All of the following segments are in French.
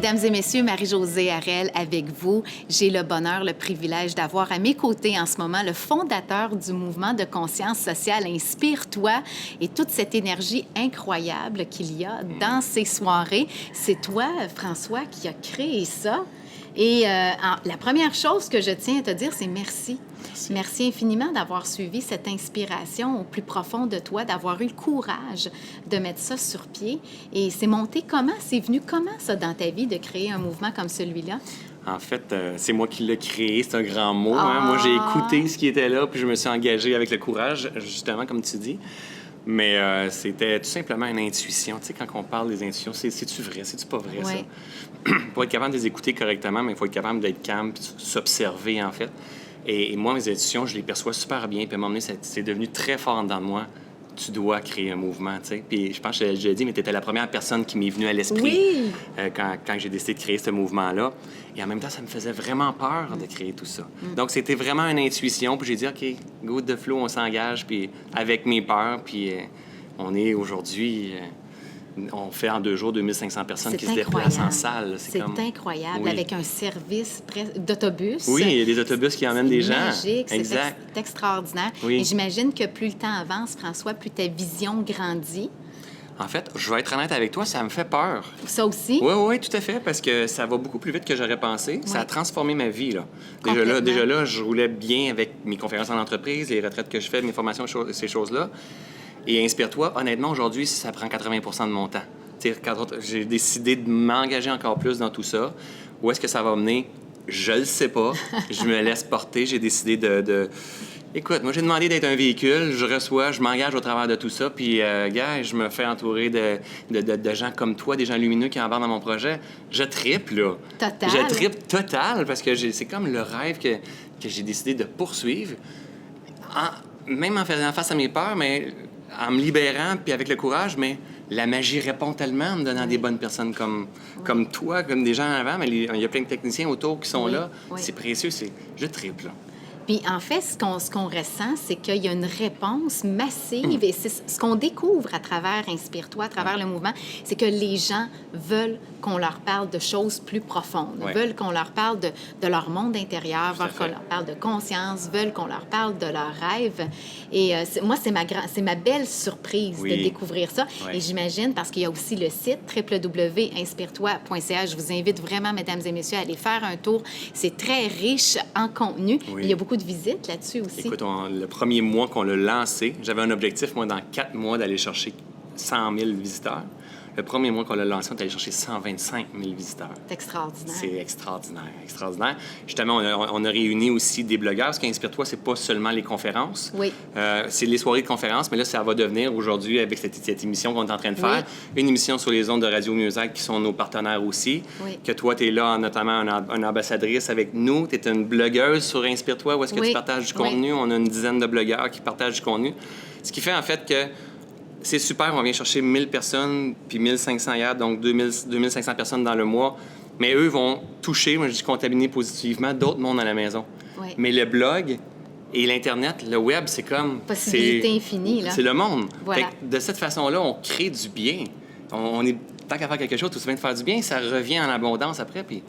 Mesdames et messieurs, Marie-Josée Harel avec vous. J'ai le bonheur, le privilège d'avoir à mes côtés en ce moment le fondateur du mouvement de conscience sociale Inspire-toi et toute cette énergie incroyable qu'il y a dans ces soirées. C'est toi, François, qui a créé ça. Et la première chose que je tiens à te dire, c'est merci. Merci infiniment d'avoir suivi cette inspiration au plus profond de toi, d'avoir eu le courage de mettre ça sur pied. Et c'est monté comment? C'est venu comment, ça, dans ta vie, de créer un mouvement comme celui-là? En fait, c'est moi qui l'ai créé, c'est un grand mot. Hein? Moi, j'ai écouté ce qui était là, puis je me suis engagé avec le courage, justement, comme tu dis. Mais c'était tout simplement une intuition. Tu sais, quand on parle des intuitions, c'est-tu vrai, c'est-tu pas vrai, ça? Pour être capable de les écouter correctement, mais il faut être capable d'être calme puis s'observer, en fait. Et moi, mes intuitions, je les perçois super bien. Puis à un moment donné, c'est devenu très fort dans moi. Tu dois créer un mouvement, tu sais. Puis je pense que je l'ai dit, mais tu étais la première personne qui m'est venue à l'esprit quand j'ai décidé de créer ce mouvement-là. Et en même temps, ça me faisait vraiment peur de créer tout ça. Donc, c'était vraiment une intuition. Puis j'ai dit, OK, go with the flow, on s'engage, puis avec mes peurs. Puis on est aujourd'hui... on fait en 2 jours 2500 personnes qui se déplacent en salle. C'est incroyable, avec un service d'autobus. Oui, il y a des autobus qui emmènent des gens. C'est magique, c'est extraordinaire. Et j'imagine que plus le temps avance, François, plus ta vision grandit. En fait, je vais être honnête avec toi, ça me fait peur. Ça aussi? Oui, tout à fait, parce que ça va beaucoup plus vite que j'aurais pensé. Ça a transformé ma vie, là. Déjà là, je roulais bien avec mes conférences en entreprise, les retraites que je fais, mes formations, ces choses-là. Et Inspire-toi, honnêtement, aujourd'hui, ça prend 80 de mon temps. Quand j'ai décidé de m'engager encore plus dans tout ça. Où est-ce que ça va mener? Je le sais pas. Je me laisse porter. J'ai décidé de... Écoute, moi, j'ai demandé d'être un véhicule. Je reçois, je m'engage au travers de tout ça. Puis, gars, je me fais entourer de gens comme toi, des gens lumineux qui embarquent dans mon projet. Je trippe, là. Total. Je trippe total parce que c'est comme le rêve que j'ai décidé de poursuivre. Même en faisant face à mes peurs, mais... en me libérant, puis avec le courage, mais la magie répond tellement en me donnant des bonnes personnes comme toi, comme des gens avant, mais il y a plein de techniciens autour qui sont là. C'est précieux, je triple. Puis, en fait, ce qu'on ressent, c'est qu'il y a une réponse massive. Et c'est ce qu'on découvre à travers Inspire-toi, à travers le mouvement, c'est que les gens veulent qu'on leur parle de choses plus profondes, veulent qu'on leur parle de leur monde intérieur, veulent qu'on leur parle de conscience, veulent qu'on leur parle de leurs rêves. Et moi, c'est ma belle surprise de découvrir ça. Et j'imagine, parce qu'il y a aussi le site www.inspire-toi.ca. Je vous invite vraiment, mesdames et messieurs, à aller faire un tour. C'est très riche en contenu. Il y a beaucoup de visites là-dessus aussi. Écoute, le premier mois qu'on l'a lancé, j'avais un objectif, moi, dans 4 mois, d'aller chercher 100 000 visiteurs. Le premier mois qu'on l'a lancé, on est allé chercher 125 000 visiteurs. C'est extraordinaire. C'est extraordinaire. Justement, on a réuni aussi des blogueurs, parce qu'Inspire-toi, c'est pas seulement les conférences. C'est les soirées de conférences, mais là, ça va devenir aujourd'hui, avec cette émission qu'on est en train de faire, une émission sur les ondes de Radio Musique qui sont nos partenaires aussi. Que toi, tu es là, notamment une ambassadrice avec nous. Tu es une blogueuse sur Inspire-toi, où est-ce que tu partages du contenu. On a une dizaine de blogueurs qui partagent du contenu. Ce qui fait, en fait, que c'est super, on vient chercher 1000 personnes, puis 1500 hier, donc 2500 personnes dans le mois. Mais eux vont toucher, moi je dis contaminer positivement, d'autres mondes à la maison. Mais le blog et l'Internet, le web, c'est comme... possibilité infinie, là. C'est le monde. Voilà. De cette façon-là, on crée du bien. On est tant qu'à faire quelque chose, tout se vient de faire du bien, ça revient en abondance après, puis...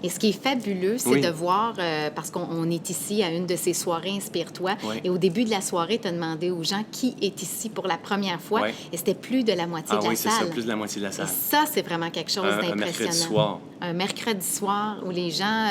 Et ce qui est fabuleux, c'est de voir, parce qu'on est ici à une de ces soirées Inspire-toi, et au début de la soirée, tu as demandé aux gens qui est ici pour la première fois, et c'était plus de la moitié de la salle. C'est ça, plus de la moitié de la salle. Et ça, c'est vraiment quelque chose d'impressionnant. Un mercredi soir. Un mercredi soir où les gens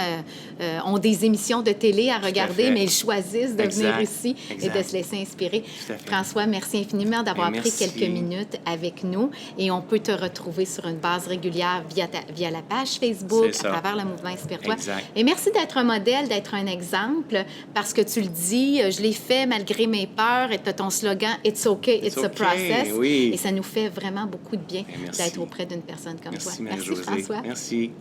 ont des émissions de télé à regarder, mais ils choisissent de venir ici et de se laisser inspirer. François, merci infiniment d'avoir pris quelques minutes avec nous, et on peut te retrouver sur une base régulière via la page Facebook, à travers le mouvement Inspire-toi. Et merci d'être un modèle, d'être un exemple, parce que tu le dis, je l'ai fait malgré mes peurs, et tu as ton slogan « It's okay, it's a process ». Et ça nous fait vraiment beaucoup de bien d'être auprès d'une personne comme toi. Merci François. Merci.